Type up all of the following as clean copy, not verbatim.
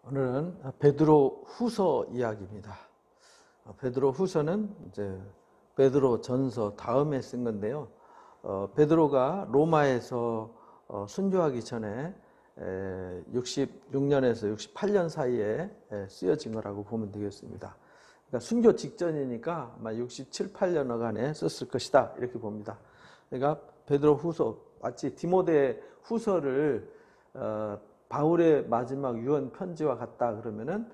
오늘은 베드로 후서 이야기입니다. 베드로 후서는 이제 베드로 전서 다음에 쓴 건데요. 베드로가 로마에서 순교하기 전에 66년에서 68년 사이에 쓰여진 거라고 보면 되겠습니다. 그러니까 순교 직전이니까 아마 67, 8년간에 썼을 것이다 이렇게 봅니다. 그러니까 베드로 후서 마치 디모데 후서를 바울의 마지막 유언 편지와 같다 그러면은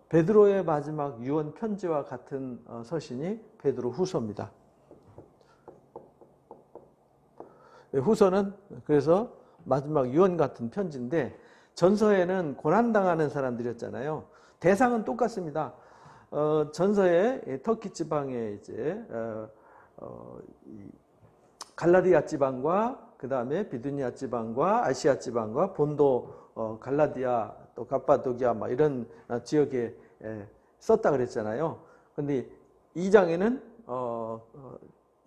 베드로의 마지막 유언 편지와 같은 서신이 베드로 후서입니다. 후서는 그래서 마지막 유언 같은 편지인데 전서에는 고난당하는 사람들이었잖아요. 대상은 똑같습니다. 전서에 터키 지방에 이제 갈라디아 지방과 그 다음에 비두니아 지방과 아시아 지방과 본도 갈라디아 또 갑바도기아 막 이런 지역에 썼다 그랬잖아요. 근데 2장에는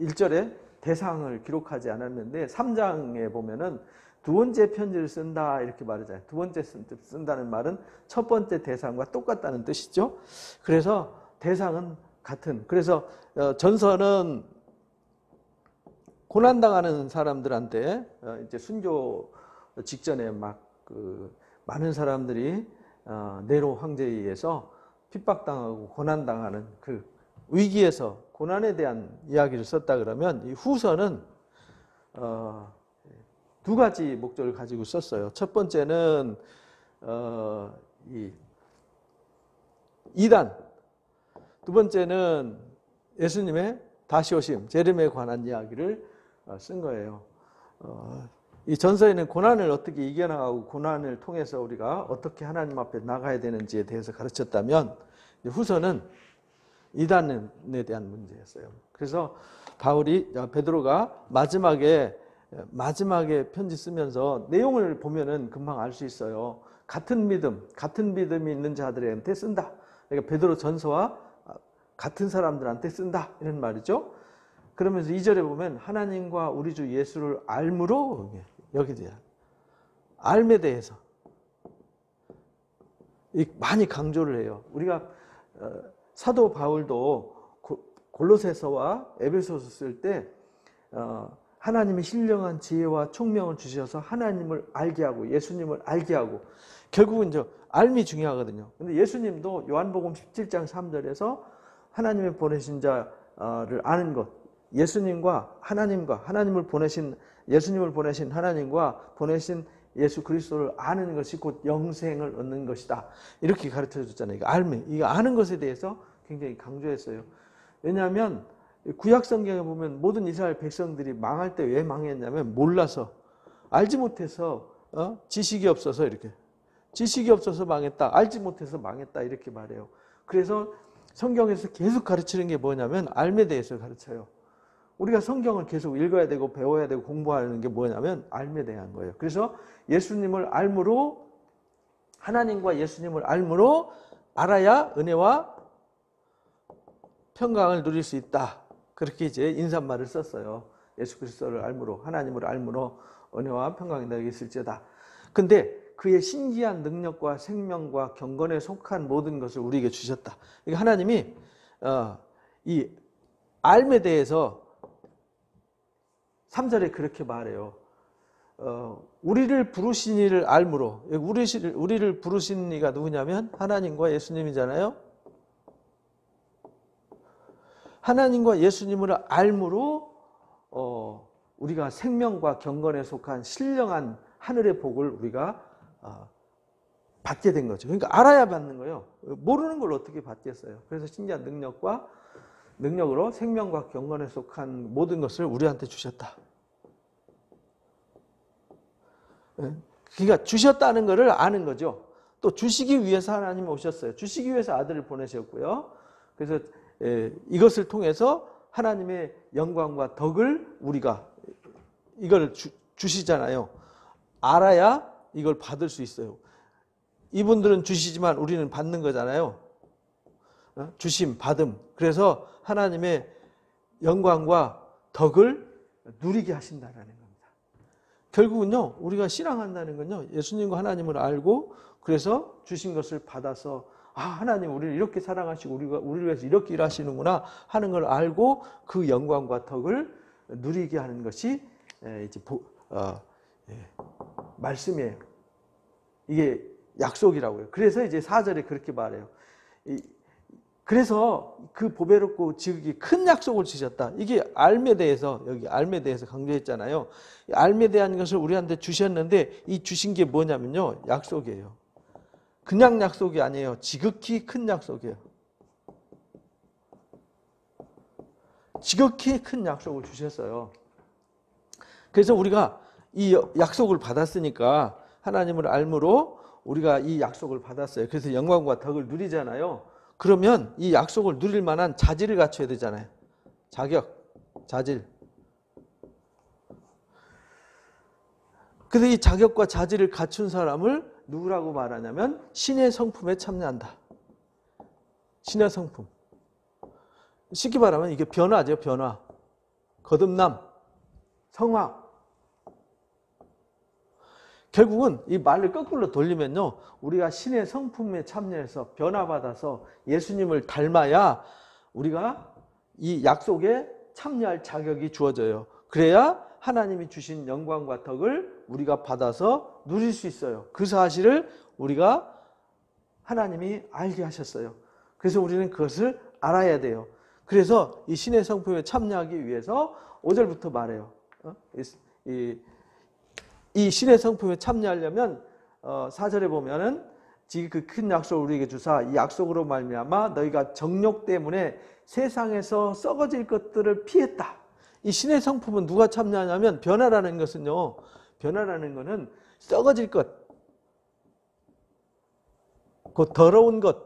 1절에 대상을 기록하지 않았는데 3장에 보면은 두 번째 편지를 쓴다 이렇게 말하잖아요. 두 번째 쓴다는 말은 첫 번째 대상과 똑같다는 뜻이죠. 그래서 대상은 같은. 그래서 전서는 고난당하는 사람들한테 이제 순교 직전에 막 많은 사람들이 네로 황제에 의해서 핍박당하고 고난당하는 그 위기에서 고난에 대한 이야기를 썼다 그러면 이 후서는 두 가지 목적을 가지고 썼어요. 첫 번째는 이 이단, 두 번째는 예수님의 다시 오심, 재림에 관한 이야기를 쓴 거예요. 이 전서에는 고난을 어떻게 이겨나가고 고난을 통해서 우리가 어떻게 하나님 앞에 나가야 되는지에 대해서 가르쳤다면 후서는 이단에 대한 문제였어요. 그래서 베드로가 마지막에 편지 쓰면서 내용을 보면은 금방 알 수 있어요. 같은 믿음이 있는 자들한테 쓴다. 그러니까 베드로 전서와 같은 사람들한테 쓴다 이런 말이죠. 그러면서 2절에 보면 하나님과 우리 주 예수를 알므로 여기 돼요. 알에 대해서 많이 강조를 해요. 우리가 사도 바울도 골로새서와 에베소서 쓸 때 하나님의 신령한 지혜와 총명을 주셔서 하나님을 알게 하고 예수님을 알게 하고 결국은 이제 알미 중요하거든요. 근데 예수님도 요한복음 17장 3절에서 하나님의 보내신 자를 아는 것, 예수님과 하나님을 보내신 예수님을 보내신 하나님과 보내신 예수 그리스도를 아는 것이 곧 영생을 얻는 것이다. 이렇게 가르쳐 줬잖아요. 이거 아는 것에 대해서 굉장히 강조했어요. 왜냐하면 구약 성경에 보면 모든 이스라엘 백성들이 망할 때 왜 망했냐면 몰라서 알지 못해서 지식이 없어서 망했다. 알지 못해서 망했다 이렇게 말해요. 그래서 성경에서 계속 가르치는 게 뭐냐면 알에 대해서 가르쳐요. 우리가 성경을 계속 읽어야 되고 배워야 되고 공부하는 게 뭐냐면 알에 대한 거예요. 그래서 예수님을 알므로 하나님과 예수님을 알므로 알아야 은혜와 평강을 누릴 수 있다. 그렇게 이제 인사말을 썼어요. 예수 그리스도를 알므로 하나님을 알므로 은혜와 평강이 너에게 있을지어다. 근데 그의 신기한 능력과 생명과 경건에 속한 모든 것을 우리에게 주셨다. 그러니까 하나님이 이 알에 대해서 3절에 그렇게 말해요. 우리를 부르신 이를 알므로. 우리를 부르신 이가 누구냐면 하나님과 예수님이잖아요. 하나님과 예수님을 알므로 우리가 생명과 경건에 속한 신령한 하늘의 복을 우리가 받게 된 거죠. 그러니까 알아야 받는 거예요. 모르는 걸 어떻게 받겠어요. 그래서 신기한 능력으로 생명과 경건에 속한 모든 것을 우리한테 주셨다. 그러니까 주셨다는 것을 아는 거죠. 또 주시기 위해서 하나님 오셨어요. 주시기 위해서 아들을 보내셨고요. 그래서 이것을 통해서 하나님의 영광과 덕을 우리가 이걸 주시잖아요. 알아야 이걸 받을 수 있어요. 이분들은 주시지만 우리는 받는 거잖아요. 주심, 받음. 그래서 하나님의 영광과 덕을 누리게 하신다는 겁니다. 결국은요, 우리가 신앙한다는 건요, 예수님과 하나님을 알고 그래서 주신 것을 받아서 하나님 우리를 이렇게 사랑하시고 우리를 위해서 이렇게 일하시는구나 하는 걸 알고 그 영광과 덕을 누리게 하는 것이 이제 말씀이에요. 이게 약속이라고요. 그래서 이제 4절에 그렇게 말해요. 그래서 그 보배롭고 지극히 큰 약속을 주셨다. 이게 알에 대해서 여기 알에 대해서 강조했잖아요. 알에 대한 것을 우리한테 주셨는데 이 주신 게 뭐냐면요. 약속이에요. 그냥 약속이 아니에요. 지극히 큰 약속이에요. 지극히 큰 약속을 주셨어요. 그래서 우리가 이 약속을 받았으니까 하나님을 알므로 우리가 이 약속을 받았어요. 그래서 영광과 덕을 누리잖아요. 그러면 이 약속을 누릴 만한 자질을 갖춰야 되잖아요. 자격, 자질. 그래서 이 자격과 자질을 갖춘 사람을 누구라고 말하냐면 신의 성품에 참여한다. 신의 성품. 쉽게 말하면 이게 변화죠, 변화. 거듭남, 성화. 결국은 이 말을 거꾸로 돌리면요. 우리가 신의 성품에 참여해서 변화받아서 예수님을 닮아야 우리가 이 약속에 참여할 자격이 주어져요. 그래야 하나님이 주신 영광과 덕을 우리가 받아서 누릴 수 있어요. 그 사실을 우리가 하나님이 알게 하셨어요. 그래서 우리는 그것을 알아야 돼요. 그래서 이 신의 성품에 참여하기 위해서 5절부터 말해요. 이 신의 성품에 참여하려면 4절에 보면은 그 큰 약속을 우리에게 주사 이 약속으로 말미암아 너희가 정욕 때문에 세상에서 썩어질 것들을 피했다. 이 신의 성품은 누가 참여하냐면 변화라는 것은요. 변화라는 것은 썩어질 것, 그 더러운 것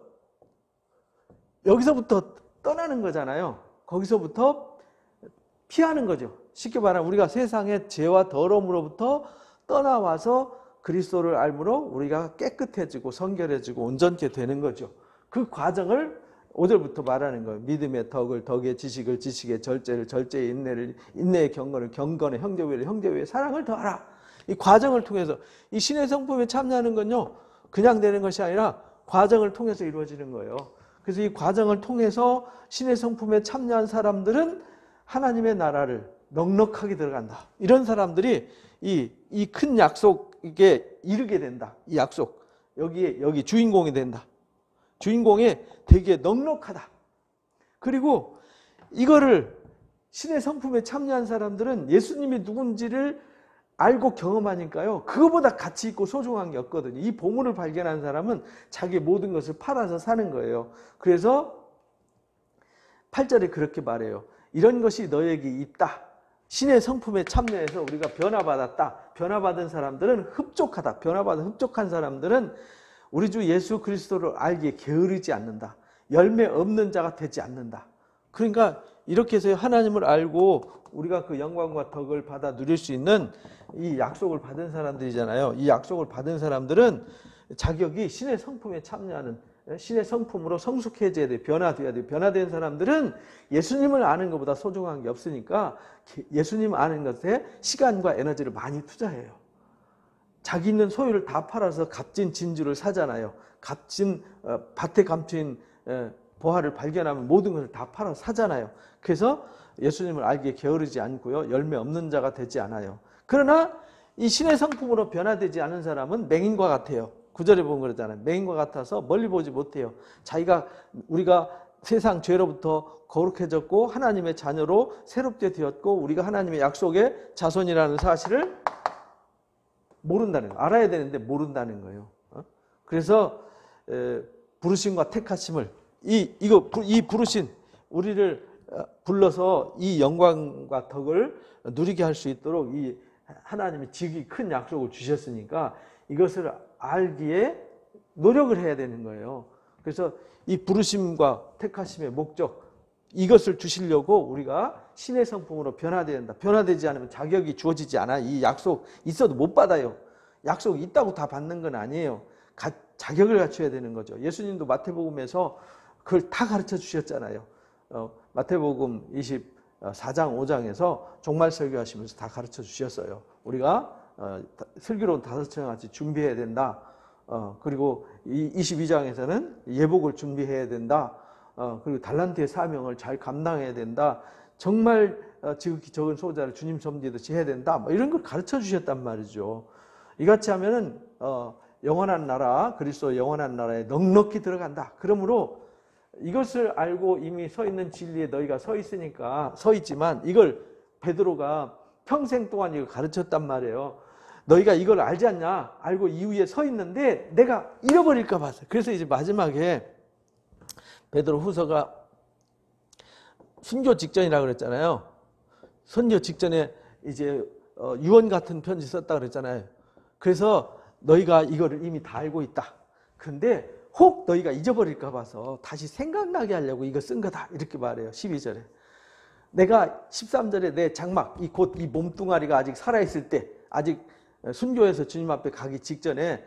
여기서부터 떠나는 거잖아요. 거기서부터 피하는 거죠. 쉽게 말하면 우리가 세상의 죄와 더러움으로부터 떠나와서 그리스도를 알므로 우리가 깨끗해지고 성결해지고 온전케 되는 거죠. 그 과정을 5절부터 말하는 거예요. 믿음의 덕을, 덕의 지식을, 지식의 절제를, 절제의 인내를, 인내의 경건을, 경건의 형제외를, 형제외의 사랑을 더하라. 이 과정을 통해서 이 신의 성품에 참여하는 건요. 그냥 되는 것이 아니라 과정을 통해서 이루어지는 거예요. 그래서 이 과정을 통해서 신의 성품에 참여한 사람들은 하나님의 나라를 넉넉하게 들어간다. 이런 사람들이 이 큰 약속에 이르게 된다. 이 약속. 여기 주인공이 된다. 주인공이 되게 넉넉하다. 그리고 이거를 신의 성품에 참여한 사람들은 예수님이 누군지를 알고 경험하니까요. 그거보다 가치 있고 소중한 게 없거든요. 이 보물을 발견한 사람은 자기 모든 것을 팔아서 사는 거예요. 그래서 8절에 그렇게 말해요. 이런 것이 너에게 있다. 신의 성품에 참여해서 우리가 변화받았다. 변화받은 사람들은 흡족하다. 변화받은 흡족한 사람들은 우리 주 예수 그리스도를 알기에 게으르지 않는다. 열매 없는 자가 되지 않는다. 그러니까 이렇게 해서 하나님을 알고 우리가 그 영광과 덕을 받아 누릴 수 있는 이 약속을 받은 사람들이잖아요. 이 약속을 받은 사람들은 자격이 신의 성품에 참여하는 신의 성품으로 성숙해져야 돼. 변화돼야 돼. 변화된 사람들은 예수님을 아는 것보다 소중한 게 없으니까 예수님 아는 것에 시간과 에너지를 많이 투자해요. 자기 있는 소유를 다 팔아서 값진 진주를 사잖아요. 값진 밭에 감춘 보화를 발견하면 모든 것을 다 팔아서 사잖아요. 그래서 예수님을 알기에 게으르지 않고요. 열매 없는 자가 되지 않아요. 그러나 이 신의 성품으로 변화되지 않은 사람은 맹인과 같아요. 9절에 보면 그러잖아요. 맹인과 같아서 멀리 보지 못해요. 우리가 세상 죄로부터 거룩해졌고 하나님의 자녀로 새롭게 되었고 우리가 하나님의 약속의 자손이라는 사실을 모른다는 거예요. 알아야 되는데 모른다는 거예요. 그래서 부르심과 택하심을 이 부르신 우리를 불러서 이 영광과 덕을 누리게 할 수 있도록 이 하나님이 지극히 큰 약속을 주셨으니까 이것을 알기에 노력을 해야 되는 거예요. 그래서 이 부르심과 택하심의 목적 이것을 주시려고 우리가 신의 성품으로 변화돼야 된다. 변화되지 않으면 자격이 주어지지 않아. 이 약속 있어도 못 받아요. 약속이 있다고 다 받는 건 아니에요. 자격을 갖춰야 되는 거죠. 예수님도 마태복음에서 그걸 다 가르쳐 주셨잖아요. 마태복음 24장 5장에서 종말 설교하시면서 다 가르쳐 주셨어요. 우리가 슬기로운 다섯처럼 같이 준비해야 된다. 그리고 22장에서는 예복을 준비해야 된다. 그리고 달란트의 사명을 잘 감당해야 된다. 정말 지극히 적은 소자를 주님 섬기듯이 해야 된다. 뭐 이런 걸 가르쳐 주셨단 말이죠. 이같이 하면은 영원한 나라, 그리스도 영원한 나라에 넉넉히 들어간다. 그러므로 이것을 알고 이미 서 있는 진리에 너희가 서 있으니까 서 있지만 이걸 베드로가 평생 동안 이거 가르쳤단 말이에요. 너희가 이걸 알지 않냐? 알고 이후에 서 있는데 내가 잃어버릴까 봐서. 그래서 이제 마지막에 베드로 후서가 순교 직전이라고 그랬잖아요. 선교 직전에 이제 유언 같은 편지 썼다 그랬잖아요. 그래서 너희가 이거를 이미 다 알고 있다. 그런데 혹 너희가 잊어버릴까 봐서 다시 생각나게 하려고 이거 쓴 거다. 이렇게 말해요. 12절에. 내가 13절에 내 장막, 곧 이 몸뚱아리가 아직 살아있을 때, 아직 순교해서 주님 앞에 가기 직전에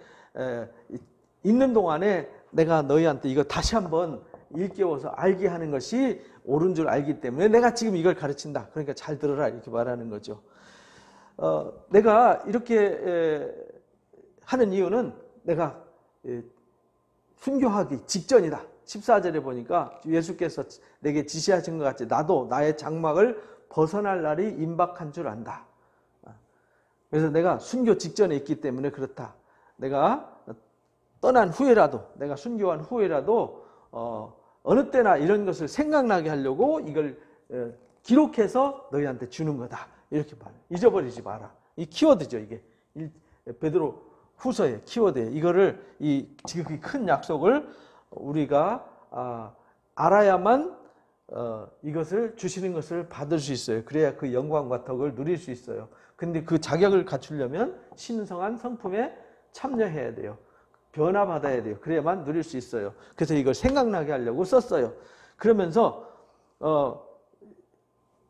있는 동안에 내가 너희한테 이거 다시 한번 일깨워서 알게 하는 것이 옳은 줄 알기 때문에 내가 지금 이걸 가르친다. 그러니까 잘 들어라. 이렇게 말하는 거죠. 내가 이렇게 하는 이유는 내가 순교하기 직전이다. 14절에 보니까 예수께서 내게 지시하신 것 같이 나도 나의 장막을 벗어날 날이 임박한 줄 안다. 그래서 내가 순교 직전에 있기 때문에 그렇다. 내가 떠난 후에라도, 내가 순교한 후에라도 어느 때나 이런 것을 생각나게 하려고 이걸 기록해서 너희한테 주는 거다. 이렇게 말해요. 잊어버리지 마라. 이 키워드죠, 이게. 베드로 후서의 키워드예요. 이거를, 이 지극히 큰 약속을 우리가 알아야만 이것을 주시는 것을 받을 수 있어요. 그래야 그 영광과 덕을 누릴 수 있어요. 근데 그 자격을 갖추려면 신성한 성품에 참여해야 돼요. 변화받아야 돼요. 그래야만 누릴 수 있어요. 그래서 이걸 생각나게 하려고 썼어요. 그러면서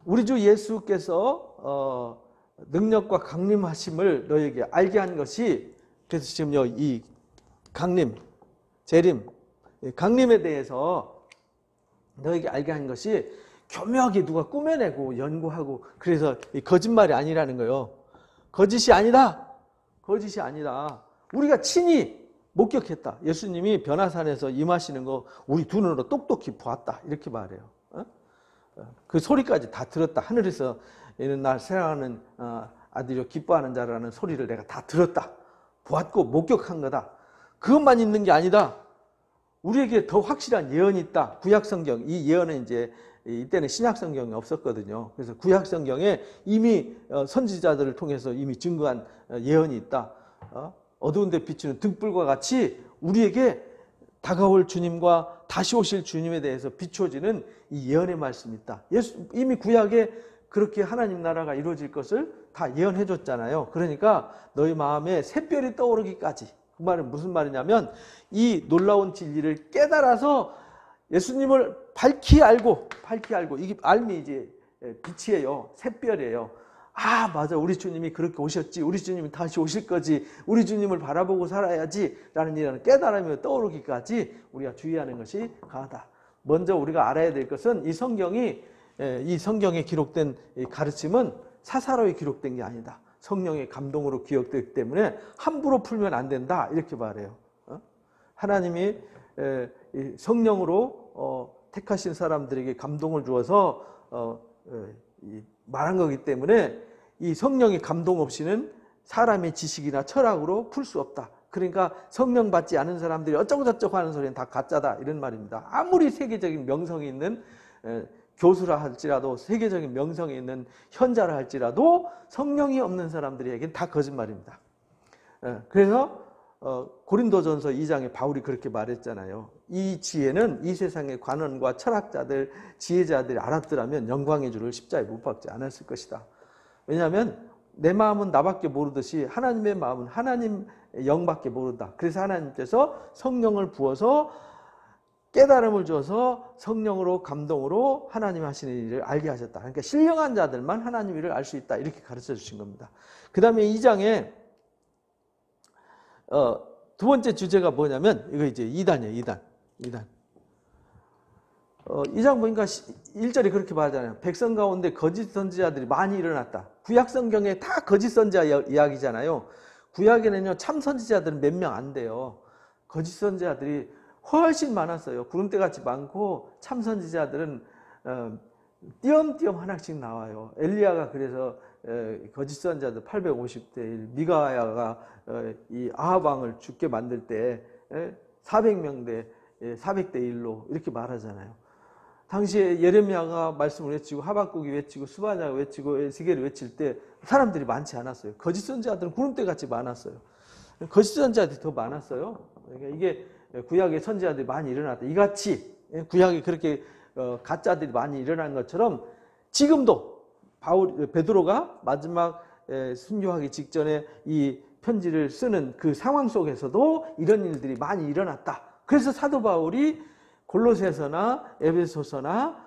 우리 주 예수께서 능력과 강림하심을 너에게 알게 한 것이, 그래서 지금요 이 강림, 재림, 강림에 대해서 너에게 알게 한 것이 교묘하게 누가 꾸며내고 연구하고 그래서 거짓말이 아니라는 거예요. 거짓이 아니다. 거짓이 아니다. 우리가 친히 목격했다. 예수님이 변화산에서 임하시는 거 우리 두 눈으로 똑똑히 보았다. 이렇게 말해요. 그 소리까지 다 들었다. 하늘에서 이는 날 사랑하는 아들이요 기뻐하는 자라는 소리를 내가 다 들었다. 보았고 목격한 거다. 그것만 있는 게 아니다. 우리에게 더 확실한 예언이 있다. 구약성경, 이 예언은 이제 이때는 신약성경이 없었거든요. 그래서 구약성경에 이미 선지자들을 통해서 이미 증거한 예언이 있다. 어두운 데 비추는 등불과 같이 우리에게 다가올 주님과 다시 오실 주님에 대해서 비춰지는 이 예언의 말씀이 있다. 이미 구약에 그렇게 하나님 나라가 이루어질 것을 다 예언해 줬잖아요. 그러니까 너희 마음에 샛별이 떠오르기까지. 그 말은 무슨 말이냐면 이 놀라운 진리를 깨달아서 예수님을 밝히 알고 이게 알미 이제 빛이에요. 샛별이에요. 아 맞아, 우리 주님이 그렇게 오셨지, 우리 주님이 다시 오실 거지, 우리 주님을 바라보고 살아야지 라는 이런 깨달음이 떠오르기까지 우리가 주의하는 것이 강하다. 먼저 우리가 알아야 될 것은 이 성경에 기록된 가르침은 사사로이 기록된 게 아니다. 성령의 감동으로 기억되기 때문에 함부로 풀면 안 된다. 이렇게 말해요. 하나님이 성령으로 택하신 사람들에게 감동을 주어서 말한 거기 때문에 이 성령의 감동 없이는 사람의 지식이나 철학으로 풀 수 없다. 그러니까 성령 받지 않은 사람들이 어쩌고 저쩌고 하는 소리는 다 가짜다. 이런 말입니다. 아무리 세계적인 명성이 있는 교수라 할지라도, 세계적인 명성이 있는 현자라 할지라도 성령이 없는 사람들에게는 다 거짓말입니다. 그래서 고린도전서 2장에 바울이 그렇게 말했잖아요. 이 지혜는 이 세상의 관원과 철학자들, 지혜자들이 알았더라면 영광의 주를 십자가에 못 박지 않았을 것이다. 왜냐하면 내 마음은 나밖에 모르듯이 하나님의 마음은 하나님 영밖에 모른다. 그래서 하나님께서 성령을 부어서 깨달음을 줘서 성령으로 감동으로 하나님 하시는 일을 알게 하셨다. 그러니까 신령한 자들만 하나님 일을 알 수 있다. 이렇게 가르쳐 주신 겁니다. 그 다음에 2장에 두 번째 주제가 뭐냐면 이거 이제 2단이에요. 2단. 2장 보니까 1절이 그렇게 말하잖아요. 백성 가운데 거짓 선지자들이 많이 일어났다. 구약 성경에 다 거짓 선지자 이야기잖아요. 구약에는요 참 선지자들은 몇 명 안 돼요. 거짓 선지자들이 훨씬 많았어요. 구름대같이 많고 참 선지자들은 띄엄띄엄 하나씩 나와요. 엘리야가 그래서 거짓 선지자들 850대 1, 미가야가 이 아합 왕을 죽게 만들 때 400명 대 400대 1로 이렇게 말하잖아요. 당시에 예레미야가 말씀을 외치고 하박국이 외치고 스바냐가 외치고 에스겔이 외칠 때 사람들이 많지 않았어요. 거짓 선지자들은 구름대같이 많았어요. 거짓 선지자들이 더 많았어요. 그러니까 이게 구약의 선지자들이 많이 일어났다. 이같이 구약이 그렇게 가짜들이 많이 일어난 것처럼 지금도 베드로가 마지막 순교하기 직전에 이 편지를 쓰는 그 상황 속에서도 이런 일들이 많이 일어났다. 그래서 사도 바울이 골로새서나 에베소서나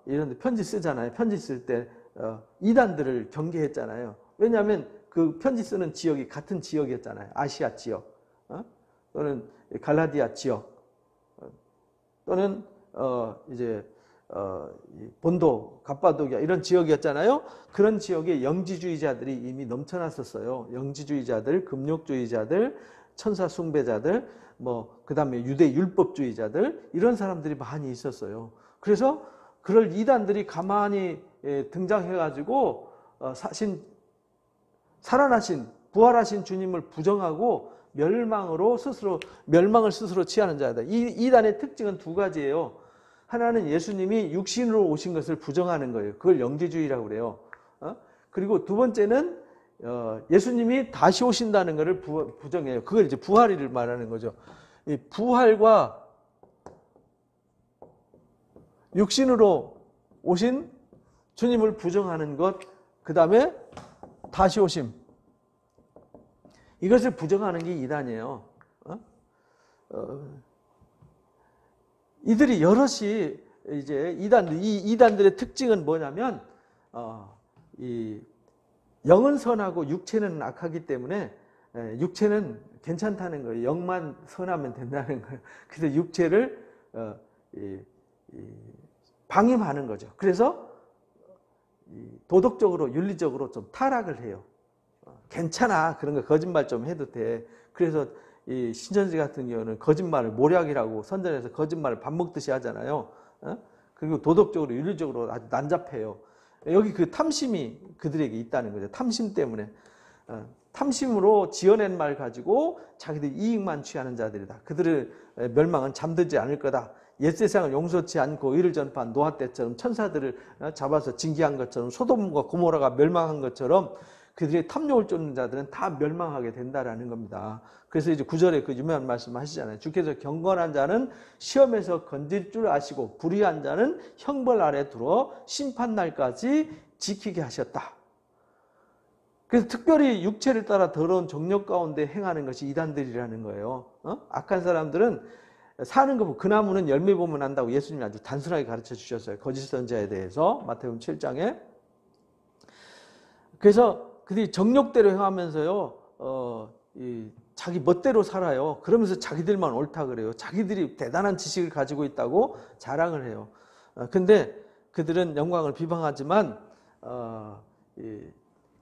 이런 데 편지 쓰잖아요. 편지 쓸 때 이단들을 경계했잖아요. 왜냐하면 그 편지 쓰는 지역이 같은 지역이었잖아요. 아시아 지역 또는 갈라디아 지역 또는 이제 본도, 갑바도기아 이런 지역이었잖아요. 그런 지역에 영지주의자들이 이미 넘쳐났었어요. 영지주의자들, 금욕주의자들, 천사 숭배자들, 그다음에 유대 율법주의자들 이런 사람들이 많이 있었어요. 그래서 그럴 이단들이 가만히 등장해가지고 살아나신 부활하신 주님을 부정하고 멸망을 스스로 취하는 자다. 이 이단의 특징은 두 가지예요. 하나는 예수님이 육신으로 오신 것을 부정하는 거예요. 그걸 영지주의라고 그래요. 그리고 두 번째는 예수님이 다시 오신다는 것을 부정해요. 그걸 이제 부활일을 말하는 거죠. 이 부활과 육신으로 오신 주님을 부정하는 것, 그 다음에 다시 오심. 이것을 부정하는 게 이단이에요. 이들이 여럿이 이제 이 이단들의 특징은 뭐냐면 이 영은 선하고 육체는 악하기 때문에 육체는 괜찮다는 거예요. 영만 선하면 된다는 거예요. 그래서 육체를 방임하는 거죠. 그래서 도덕적으로 윤리적으로 좀 타락을 해요. 괜찮아, 그런 거 거짓말 좀 해도 돼. 그래서 이 신천지 같은 경우는 거짓말을 모략이라고 선전해서 거짓말을 밥 먹듯이 하잖아요. 그리고 도덕적으로 윤리적으로 아주 난잡해요. 여기 그 탐심이 그들에게 있다는 거죠. 탐심 때문에. 탐심으로 지어낸 말 가지고 자기들 이익만 취하는 자들이다. 그들의 멸망은 잠들지 않을 거다. 옛세상을 용서치 않고 의를 전파한 노아 때처럼 천사들을 잡아서 징계한 것처럼 소돔과 고모라가 멸망한 것처럼 그들의 탐욕을 쫓는 자들은 다 멸망하게 된다라는 겁니다. 그래서 이제 9절에 그 유명한 말씀 하시잖아요. 주께서 경건한 자는 시험에서 건질 줄 아시고 불의한 자는 형벌 아래 두어 심판날까지 지키게 하셨다. 그래서 특별히 육체를 따라 더러운 정욕 가운데 행하는 것이 이단들이라는 거예요. 악한 사람들은 사는 거 보고 그 나무는 열매 보면 안다고 예수님이 아주 단순하게 가르쳐 주셨어요. 거짓 선지자에 대해서 마태복음 7장에. 그래서 그들이 정욕대로 행하면서요, 자기 멋대로 살아요. 그러면서 자기들만 옳다 그래요. 자기들이 대단한 지식을 가지고 있다고 자랑을 해요. 근데 그들은 영광을 비방하지만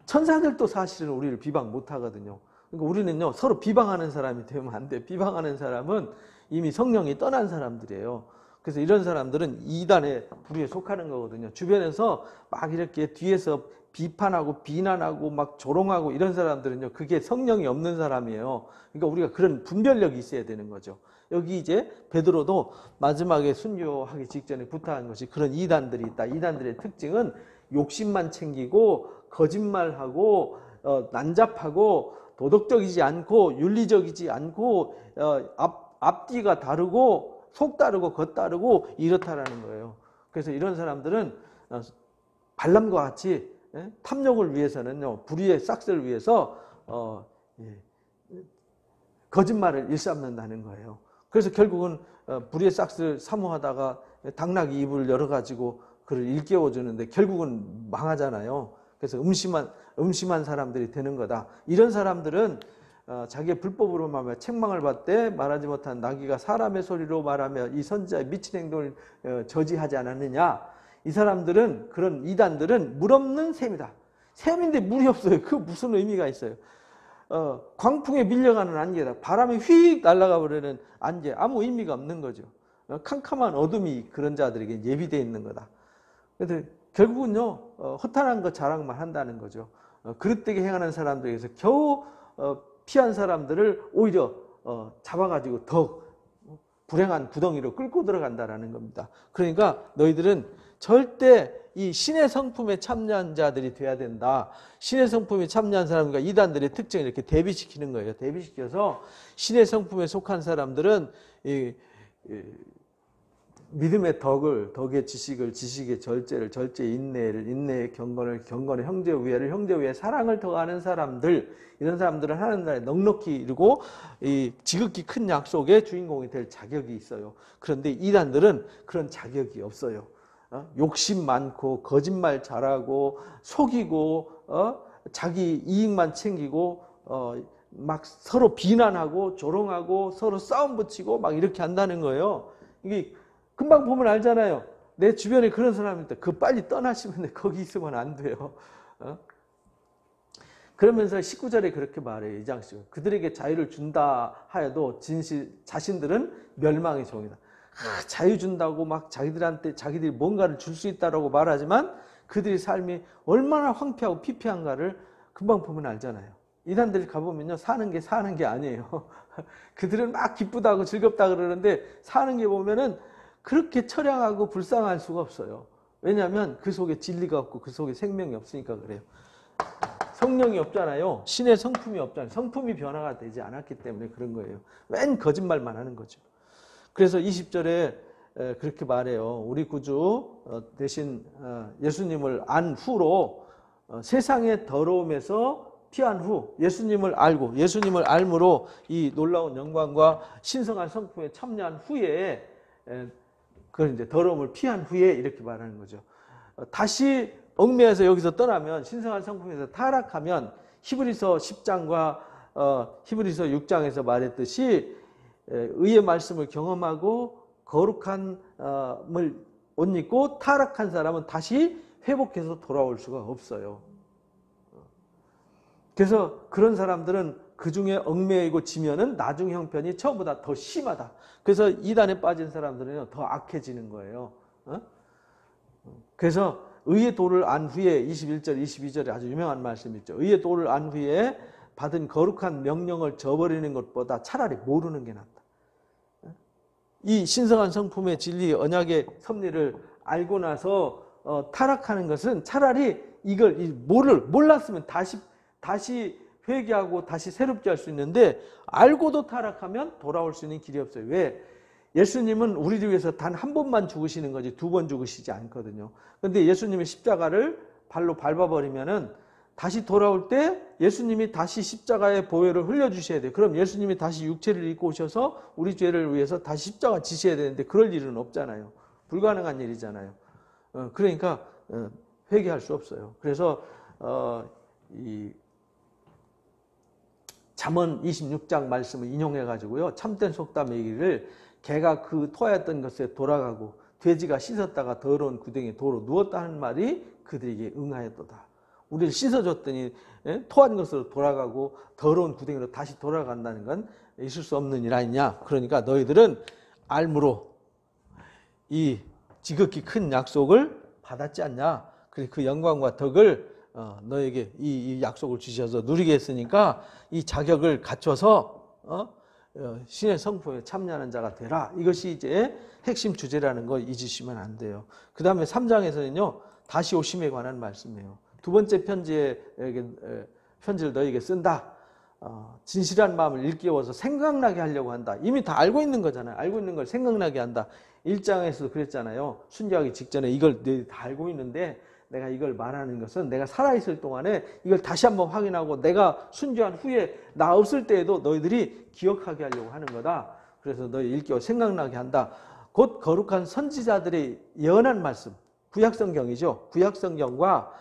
천사들도 사실은 우리를 비방 못하거든요. 그러니까 우리는요 서로 비방하는 사람이 되면 안 돼. 비방하는 사람은 이미 성령이 떠난 사람들이에요. 그래서 이런 사람들은 이단의 부류에 속하는 거거든요. 주변에서 막 이렇게 뒤에서 비판하고 비난하고 막 조롱하고 이런 사람들은요 그게 성령이 없는 사람이에요. 그러니까 우리가 그런 분별력이 있어야 되는 거죠. 여기 이제 베드로도 마지막에 순교하기 직전에 부탁한 것이 그런 이단들이 있다. 이단들의 특징은 욕심만 챙기고 거짓말하고 난잡하고 도덕적이지 않고 윤리적이지 않고 앞뒤가 다르고 속 다르고 겉 다르고 이렇다라는 거예요. 그래서 이런 사람들은 발람과 같이 탐욕을 위해서는요 불의의 싹스를 위해서 거짓말을 일삼는다는 거예요. 그래서 결국은 불의의 싹스를 사모하다가 당나귀 입을 열어가지고 그를 일깨워 주는데 결국은 망하잖아요. 그래서 음심한 사람들이 되는 거다. 이런 사람들은 자기의 불법으로 말하며 책망을 받되 말하지 못한 나귀가 사람의 소리로 말하며 이 선지자의 미친 행동을 저지하지 않았느냐. 이 사람들은 그런 이단들은 물 없는 샘이다. 샘인데 물이 없어요. 그 무슨 의미가 있어요. 광풍에 밀려가는 안개다. 바람이 휙 날아가 버리는 안개. 아무 의미가 없는 거죠. 캄캄한 어둠이 그런 자들에게 예비되어 있는 거다. 그래서 결국은요, 허탄한 것 자랑만 한다는 거죠. 그릇되게 행하는 사람들에게서 겨우 피한 사람들을 오히려 잡아가지고 더 불행한 구덩이로 끌고 들어간다라는 겁니다. 그러니까 너희들은 절대 이 신의 성품에 참여한 자들이 돼야 된다. 신의 성품에 참여한 사람과 이단들의 특징을 이렇게 대비시키는 거예요. 대비시켜서 신의 성품에 속한 사람들은 믿음의 덕의 지식을, 지식의 절제를, 절제의 인내를, 인내의 경건을, 경건의 형제 우애를, 형제 우애의 사랑을 더하는 사람들, 이런 사람들은 하나님 나라에 넉넉히 이루고 이 지극히 큰 약속의 주인공이 될 자격이 있어요. 그런데 이단들은 그런 자격이 없어요. 욕심 많고 거짓말 잘하고 속이고 자기 이익만 챙기고 막 서로 비난하고 조롱하고 서로 싸움 붙이고 막 이렇게 한다는 거예요. 이게 금방 보면 알잖아요. 내 주변에 그런 사람이 있다. 그 빨리 떠나시면 돼. 거기 있으면 안 돼요. 그러면서 19절에 그렇게 말해요. 2장씩. 그들에게 자유를 준다 하여도 자신들은 멸망의 종이다. 자유 준다고 막 자기들이 뭔가를 줄 수 있다라고 말하지만 그들의 삶이 얼마나 황폐하고 피폐한가를 금방 보면 알잖아요. 이단들 가보면요, 사는 게 아니에요. 그들은 막 기쁘다고 즐겁다 그러는데 사는 게 보면은 그렇게 처량하고 불쌍할 수가 없어요. 왜냐하면 그 속에 진리가 없고 그 속에 생명이 없으니까 그래요. 성령이 없잖아요. 신의 성품이 없잖아요. 성품이 변화가 되지 않았기 때문에 그런 거예요. 웬 거짓말만 하는 거죠. 그래서 20절에 그렇게 말해요. 우리 구주 대신 예수님을 안 후로 세상의 더러움에서 피한 후 예수님을 알고 예수님을 알므로 이 놀라운 영광과 신성한 성품에 참여한 후에 그걸 이제 더러움을 피한 후에 이렇게 말하는 거죠. 다시 얽매여서 여기서 떠나면 신성한 성품에서 타락하면 히브리서 10장과 히브리서 6장에서 말했듯이 의의 말씀을 경험하고 거룩함을 옷 입고 타락한 사람은 다시 회복해서 돌아올 수가 없어요. 그래서 그런 사람들은 그 중에 얽매이고 지면은 나중 형편이 처음보다 더 심하다. 그래서 이단에 빠진 사람들은 더 악해지는 거예요. 그래서 의의 도를 안 후에 21절, 22절에 아주 유명한 말씀이 있죠. 의의 도를 안 후에 받은 거룩한 명령을 저버리는 것보다 차라리 모르는 게 낫다. 이 신성한 성품의 진리, 언약의 섭리를 알고 나서 타락하는 것은 차라리 이걸 몰랐으면 다시 회개하고 다시 새롭게 할 수 있는데 알고도 타락하면 돌아올 수 있는 길이 없어요. 왜? 예수님은 우리를 위해서 단 한 번만 죽으시는 거지 두 번 죽으시지 않거든요. 그런데 예수님의 십자가를 발로 밟아버리면은 다시 돌아올 때 예수님이 다시 십자가의 보혈을 흘려주셔야 돼요. 그럼 예수님이 다시 육체를 입고 오셔서 우리 죄를 위해서 다시 십자가 지셔야 되는데 그럴 일은 없잖아요. 불가능한 일이잖아요. 그러니까 회개할 수 없어요. 그래서 이 잠언 26장 말씀을 인용해가지고요. 참된 속담의 얘기를 개가 그 토하였던 것에 돌아가고 돼지가 씻었다가 더러운 구덩이에 도로 누웠다 하는 말이 그들에게 응하였도다. 우리를 씻어줬더니 토한 것으로 돌아가고 더러운 구덩이로 다시 돌아간다는 건 있을 수 없는 일 아니냐. 그러니까 너희들은 알므로 이 지극히 큰 약속을 받았지 않냐. 그 영광과 덕을 너에게 이 약속을 주셔서 누리게 했으니까 이 자격을 갖춰서 신의 성품에 참여하는 자가 되라. 이것이 이제 핵심 주제라는 거 잊으시면 안 돼요. 그 다음에 3장에서는요. 다시 오심에 관한 말씀이에요. 두 번째 편지를 너에게 쓴다. 진실한 마음을 일깨워서 생각나게 하려고 한다. 이미 다 알고 있는 거잖아요. 알고 있는 걸 생각나게 한다. 1장에서도 그랬잖아요. 순교하기 직전에 이걸 너희들이 다 알고 있는데 내가 이걸 말하는 것은 내가 살아있을 동안에 이걸 다시 한번 확인하고 내가 순교한 후에 나 없을 때에도 너희들이 기억하게 하려고 하는 거다. 그래서 너희 일깨워 생각나게 한다. 곧 거룩한 선지자들의 예언한 말씀, 구약성경이죠. 구약성경과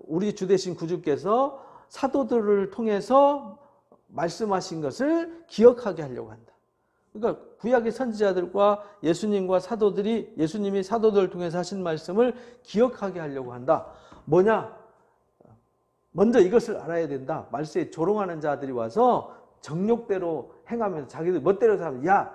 우리 주 되신 구주께서 사도들을 통해서 말씀하신 것을 기억하게 하려고 한다. 그러니까 구약의 선지자들과 예수님과 사도들이 예수님이 사도들을 통해서 하신 말씀을 기억하게 하려고 한다. 뭐냐? 먼저 이것을 알아야 된다. 말세에 조롱하는 자들이 와서 정욕대로 행하면서 자기들 멋대로 살면, 야,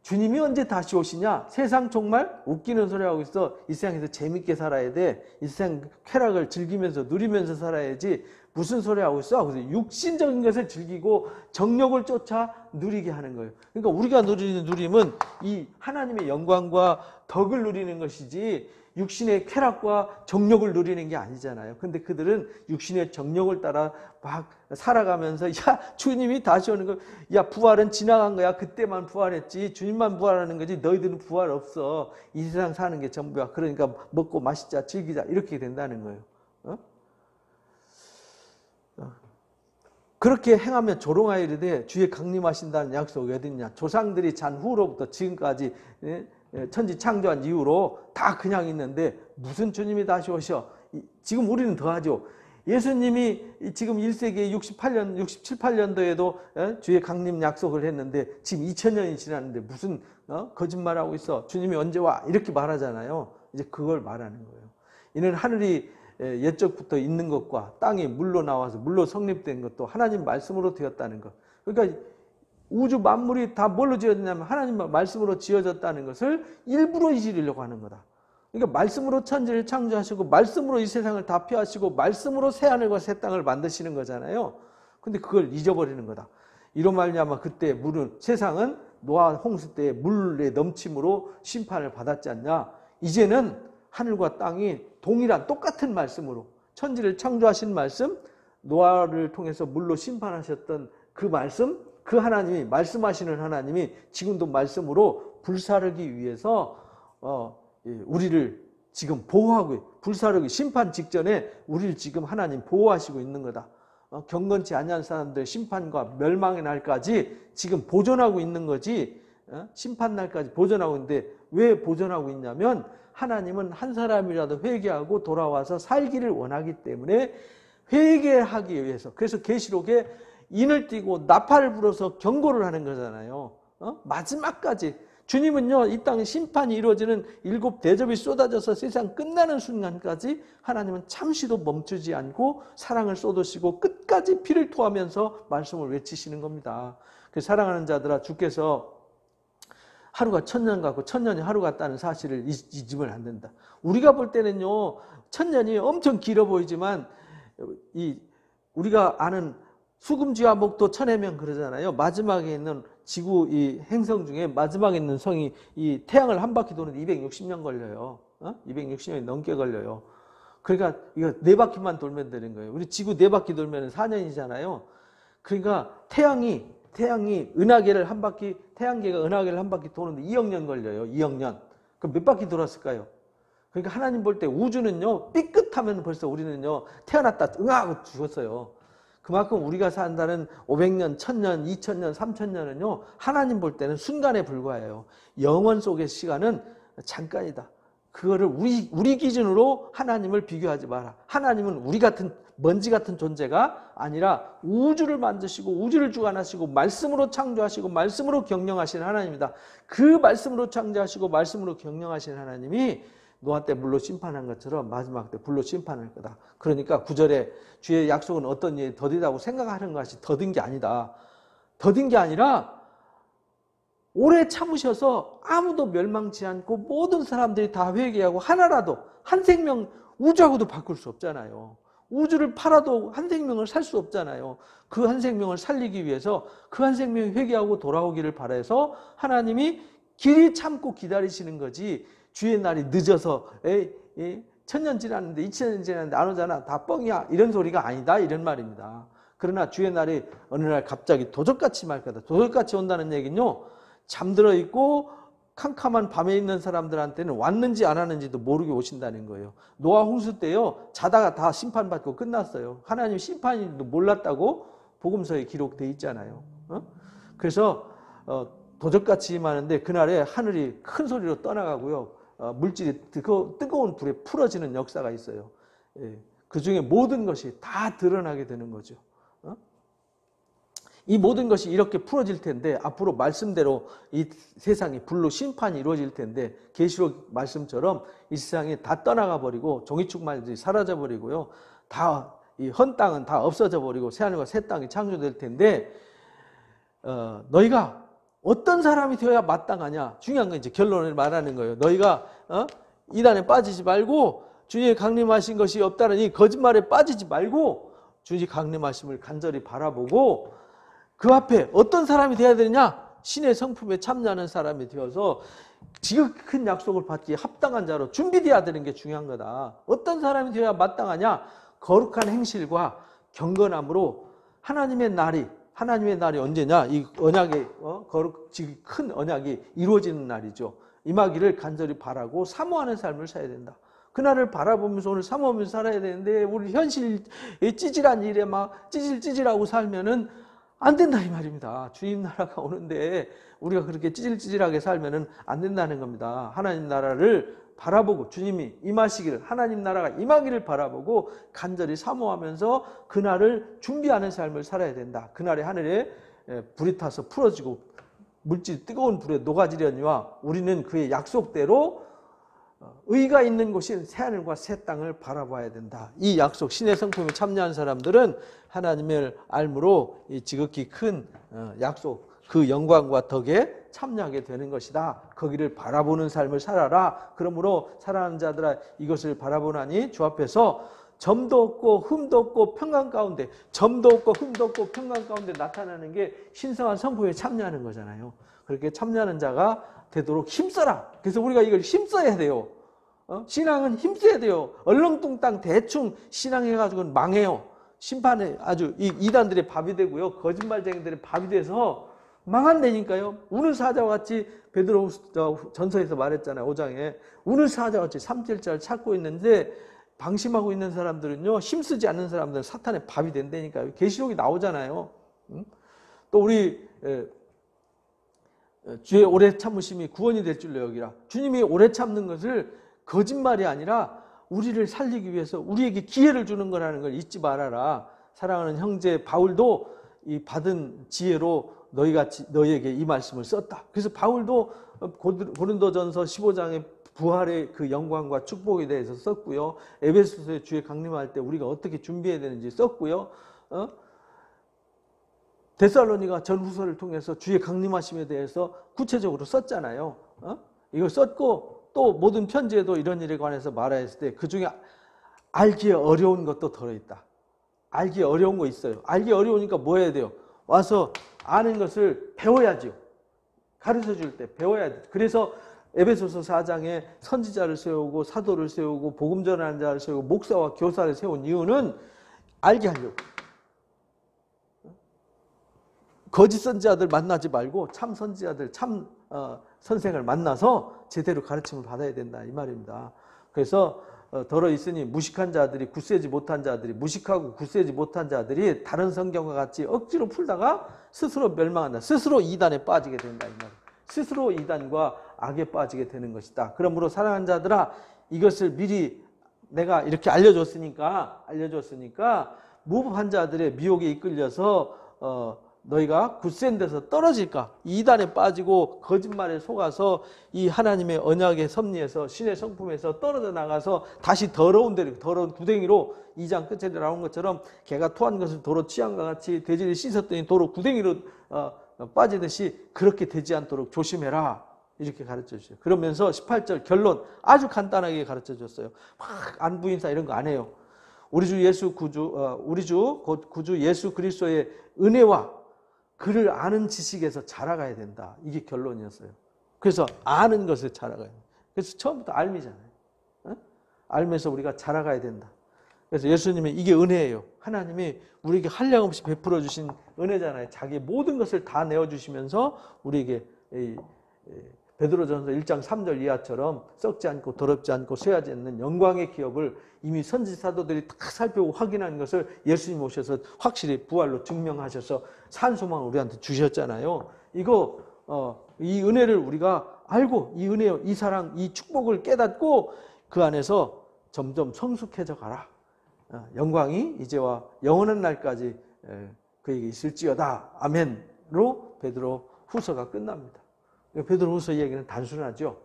주님이 언제 다시 오시냐? 세상 정말 웃기는 소리 하고 있어. 이 세상에서 재밌게 살아야 돼. 이 세상 쾌락을 즐기면서 누리면서 살아야지. 무슨 소리 하고 있어? 그래서 육신적인 것을 즐기고 정욕을 쫓아 누리게 하는 거예요. 그러니까 우리가 누리는 누림은 이 하나님의 영광과 덕을 누리는 것이지 육신의 쾌락과 정욕을 누리는 게 아니잖아요. 근데 그들은 육신의 정욕을 따라 막 살아가면서, 야, 주님이 다시 오는 거, 야, 부활은 지나간 거야. 그때만 부활했지. 주님만 부활하는 거지. 너희들은 부활 없어. 이 세상 사는 게 전부야. 그러니까 먹고 마시자, 즐기자. 이렇게 된다는 거예요. 그렇게 행하면 조롱하여 이르되 주의 강림하신다는 약속이 어딨냐. 조상들이 잔 후로부터 지금까지 천지 창조한 이후로 다 그냥 있는데 무슨 주님이 다시 오셔. 지금 우리는 더하죠. 예수님이 지금 1세기 68년, 67, 8년도에도 주의 강림 약속을 했는데 지금 2000년이 지났는데 무슨 거짓말하고 있어. 주님이 언제 와. 이렇게 말하잖아요. 이제 그걸 말하는 거예요. 이는 하늘이 옛적부터 있는 것과 땅이 물로 나와서 물로 성립된 것도 하나님 말씀으로 되었다는 것. 그러니까 우주 만물이 다 뭘로 지어졌냐면 하나님 말씀으로 지어졌다는 것을 일부러 잊으려고 하는 거다. 그러니까 말씀으로 천지를 창조하시고 말씀으로 이 세상을 다 펴하시고 말씀으로 새하늘과 새 땅을 만드시는 거잖아요. 근데 그걸 잊어버리는 거다. 이로 말미암아 그때 물은, 세상은 노아 홍수 때의 물의 넘침으로 심판을 받았지 않냐. 이제는 하늘과 땅이 동일한 똑같은 말씀으로 천지를 창조하신 말씀, 노아를 통해서 물로 심판하셨던 그 말씀, 그 하나님이, 말씀하시는 하나님이 지금도 말씀으로 불사르기 위해서 우리를 지금 보호하고, 불사르기 심판 직전에 우리를 지금 하나님 보호하시고 있는 거다. 경건치 아니한 사람들의 심판과 멸망의 날까지 지금 보존하고 있는 거지. 심판 날까지 보존하고 있는데 왜 보존하고 있냐면 하나님은 한 사람이라도 회개하고 돌아와서 살기를 원하기 때문에 회개하기 위해서. 그래서 계시록에 인을 띠고 나팔을 불어서 경고를 하는 거잖아요. 마지막까지. 주님은요, 이 땅에 심판이 이루어지는 7 대접이 쏟아져서 세상 끝나는 순간까지 하나님은 잠시도 멈추지 않고 사랑을 쏟으시고 끝까지 피를 토하면서 말씀을 외치시는 겁니다. 그래서 사랑하는 자들아, 주께서 하루가 1000년 같고 1000년이 하루 같다는 사실을 잊으면 안 된다. 우리가 볼 때는요, 1000년이 엄청 길어 보이지만 우리가 아는 수금지와 목도 천해명 그러잖아요. 마지막에 있는 지구 이 행성 중에 마지막에 있는 성이 이 태양을 한 바퀴 도는데 260년 걸려요. 260년이 넘게 걸려요. 그러니까 이거 4바퀴만 돌면 되는 거예요. 우리 지구 4바퀴 돌면 4년이잖아요. 그러니까 태양이 은하계를 한 바퀴, 태양계가 은하계를 한 바퀴 도는데 2억 년 걸려요. 2억 년. 그럼 몇 바퀴 돌았을까요? 그러니까 하나님 볼 때 우주는요, 삐끗하면 벌써 우리는요, 태어났다 응하고 죽었어요. 그만큼 우리가 산다는 500년, 1000년, 2000년, 3000년은요, 하나님 볼 때는 순간에 불과해요. 영원 속의 시간은 잠깐이다. 그거를 우리 기준으로 하나님을 비교하지 마라. 하나님은 우리 같은 먼지 같은 존재가 아니라 우주를 만드시고 우주를 주관하시고 말씀으로 창조하시고 말씀으로 경영하시는 하나님이다. 그 말씀으로 창조하시고 말씀으로 경영하시는 하나님이 노아 때 물로 심판한 것처럼 마지막 때 불로 심판할 거다. 그러니까 9절에 주의 약속은 어떤 일이 더디다고 생각하는 것이 더딘 게 아니다. 더딘 게 아니라 오래 참으셔서 아무도 멸망치 않고 모든 사람들이 다 회개하고 하나라도 한 생명, 우주하고도 바꿀 수 없잖아요. 우주를 팔아도 한 생명을 살 수 없잖아요. 그 한 생명을 살리기 위해서 그 한 생명이 회개하고 돌아오기를 바라서 하나님이 길이 참고 기다리시는 거지. 주의 날이 늦어서 1000년 지났는데 2000년 지났는데 안 오잖아. 다 뻥이야. 이런 소리가 아니다. 이런 말입니다. 그러나 주의 날이 어느 날 갑자기 도적같이 말 거다. 도적같이 온다는 얘기는요, 잠들어 있고 캄캄한 밤에 있는 사람들한테는 왔는지 안 왔는지도 모르게 오신다는 거예요. 노아 홍수 때요, 자다가 다 심판받고 끝났어요. 하나님 심판인지도 몰랐다고 복음서에 기록되어 있잖아요. 그래서 도적같이 임하는데 그날에 하늘이 큰 소리로 떠나가고요, 물질이 뜨거운 불에 풀어지는 역사가 있어요. 그 중에 모든 것이 다 드러나게 되는 거죠. 이 모든 것이 이렇게 풀어질 텐데 앞으로 말씀대로 이 세상이 불로 심판이 이루어질 텐데 계시록 말씀처럼 이 세상이 다 떠나가 버리고 종이축만들이 사라져 버리고요, 다 이 헌 땅은 다 없어져 버리고 새하늘과 새 땅이 창조될 텐데 너희가 어떤 사람이 되어야 마땅하냐? 중요한 건 이제 결론을 말하는 거예요. 너희가 이단에 빠지지 말고 주님의 강림하신 것이 없다는 이 거짓말에 빠지지 말고 주님의 강림하심을 간절히 바라보고 그 앞에 어떤 사람이 되어야 되느냐? 신의 성품에 참여하는 사람이 되어서 지극히 큰 약속을 받기에 합당한 자로 준비되어야 되는 게 중요한 거다. 어떤 사람이 되어야 마땅하냐? 거룩한 행실과 경건함으로 하나님의 날이 언제냐? 이 언약의 지극히 큰 언약이 이루어지는 날이죠. 임하기를 간절히 바라고 사모하는 삶을 살아야 된다. 그날을 바라보면서 오늘 사모하면서 살아야 되는데 우리 현실 찌질한 일에 막 찌질하고 살면은 안 된다 이 말입니다. 주님 나라가 오는데 우리가 그렇게 찌질하게 살면은 안 된다는 겁니다. 하나님 나라를 바라보고 주님이 임하시기를 하나님 나라가 임하기를 바라보고 간절히 사모하면서 그날을 준비하는 삶을 살아야 된다. 그날에 하늘에 불이 타서 풀어지고 물질 뜨거운 불에 녹아지려니와 우리는 그의 약속대로 의가 있는 곳인 새하늘과 새 땅을 바라봐야 된다. 이 약속 신의 성품에 참여한 사람들은 하나님을 알므로 이 지극히 큰 약속 그 영광과 덕에 참여하게 되는 것이다. 거기를 바라보는 삶을 살아라. 그러므로 사랑하는 자들아 이것을 바라보나니 주 앞에서 점도 없고 흠도 없고 평강 가운데 점도 없고 흠도 없고 평강 가운데 나타나는 게 신성한 성품에 참여하는 거잖아요. 그렇게 참여하는 자가 되도록 힘써라. 그래서 우리가 이걸 힘써야 돼요. 신앙은 힘써야 돼요. 얼렁뚱땅 대충 신앙해가지고는 망해요. 심판에 아주 이 이단들의 밥이 되고요. 거짓말쟁이들의 밥이 돼서 망한다니까요. 우는 사자와 같이 베드로 전서에서 말했잖아요. 5장에 우는 사자와 같이 삼킬자를 찾고 있는데 방심하고 있는 사람들은요. 힘쓰지 않는 사람들은 사탄의 밥이 된다니까요. 계시록이 나오잖아요. 또 우리 주의 오래 참으심이 구원이 될 줄로 여기라. 주님이 오래 참는 것을 거짓말이 아니라 우리를 살리기 위해서 우리에게 기회를 주는 거라는 걸 잊지 말아라. 사랑하는 형제 바울도 이 받은 지혜로 너희에게 이 말씀을 썼다. 그래서 바울도 고린도전서 15장에 부활의 그 영광과 축복에 대해서 썼고요. 에베소서에 주의 강림할 때 우리가 어떻게 준비해야 되는지 썼고요. 데살로니가 전후서를 통해서 주의 강림하심에 대해서 구체적으로 썼잖아요. 이걸 썼고 또 모든 편지에도 이런 일에 관해서 말했을 때 그중에 알기 어려운 것도 들어있다. 알기 어려운 거 있어요. 알기 어려우니까 뭐 해야 돼요? 와서 아는 것을 배워야죠. 가르쳐줄 때 배워야 돼. 그래서 에베소서 4장에 선지자를 세우고 사도를 세우고 복음 전하는 자를 세우고 목사와 교사를 세운 이유는 알게 하려고. 거짓 선지자들 만나지 말고 참 선지자들, 참 선생을 만나서 제대로 가르침을 받아야 된다 이 말입니다. 그래서 더러 있으니 무식한 자들이 굳세지 못한 자들이 무식하고 굳세지 못한 자들이 다른 성경과 같이 억지로 풀다가 스스로 멸망한다. 스스로 이단에 빠지게 된다 이 말이에요. 스스로 이단과 악에 빠지게 되는 것이다. 그러므로 사랑하는 자들아 이것을 미리 내가 이렇게 알려줬으니까 무법한 자들의 미혹에 이끌려서 너희가 굳센 데서 떨어질까? 이단에 빠지고 거짓말에 속아서 이 하나님의 언약의 섭리에서 신의 성품에서 떨어져 나가서 다시 더러운 데로 더러운 구덩이로 2장 끝에 나온 것처럼 개가 토한 것을 도로 취한 것 같이 돼지를 씻었더니 도로 구덩이로 빠지듯이 그렇게 되지 않도록 조심해라. 이렇게 가르쳐 주세요. 그러면서 18절 결론 아주 간단하게 가르쳐 줬어요. 막 안부인사 이런 거 안 해요. 우리 주 예수 구주 예수 그리스도의 은혜와 그를 아는 지식에서 자라가야 된다. 이게 결론이었어요. 그래서 아는 것을 자라가야 된다. 그래서 처음부터 알미잖아요. 알면서 우리가 자라가야 된다. 그래서 예수님이 이게 은혜예요. 하나님이 우리에게 한량없이 베풀어 주신 은혜잖아요. 자기 모든 것을 다 내어주시면서 우리에게 베드로전서 1장 3절 이하처럼 썩지 않고 더럽지 않고 쇠하지 않는 영광의 기업을 이미 선지사도들이 다 살펴보고 확인한 것을 예수님 오셔서 확실히 부활로 증명하셔서 산 소망을 우리한테 주셨잖아요. 이 은혜를 우리가 알고 이 은혜, 이 사랑, 이 축복을 깨닫고 그 안에서 점점 성숙해져 가라. 영광이 이제와 영원한 날까지 그에게 있을지어다. 아멘으로 베드로 후서가 끝납니다. 베드로후서 이야기는 단순하죠.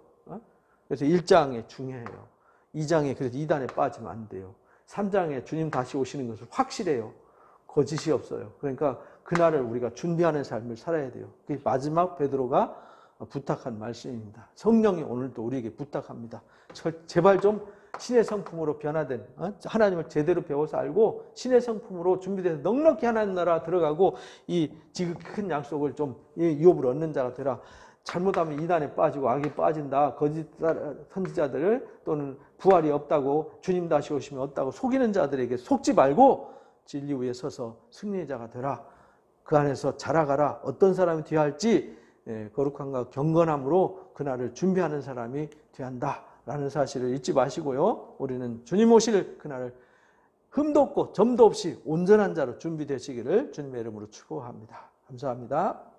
그래서 1장에 중요해요. 2장에 그래서 2단에 빠지면 안 돼요. 3장에 주님 다시 오시는 것은 확실해요. 거짓이 없어요. 그러니까 그날을 우리가 준비하는 삶을 살아야 돼요. 그게 마지막 베드로가 부탁한 말씀입니다. 성령이 오늘도 우리에게 부탁합니다. 제발 좀 신의 성품으로 변화된, 하나님을 제대로 배워서 알고 신의 성품으로 준비돼서 넉넉히 하나님 나라 들어가고 이 지극히 큰 약속을 좀 유업을 얻는 자가 되라. 잘못하면 이단에 빠지고 악에 빠진다. 거짓 선지자들 또는 부활이 없다고, 주님 다시 오시면 없다고 속이는 자들에게 속지 말고 진리 위에 서서 승리자가 되라. 그 안에서 자라가라. 어떤 사람이 되어야 할지 거룩함과 경건함으로 그날을 준비하는 사람이 되어야 한다 라는 사실을 잊지 마시고요. 우리는 주님 오실 그날을 흠도 없고 점도 없이 온전한 자로 준비되시기를 주님의 이름으로 축복합니다. 감사합니다.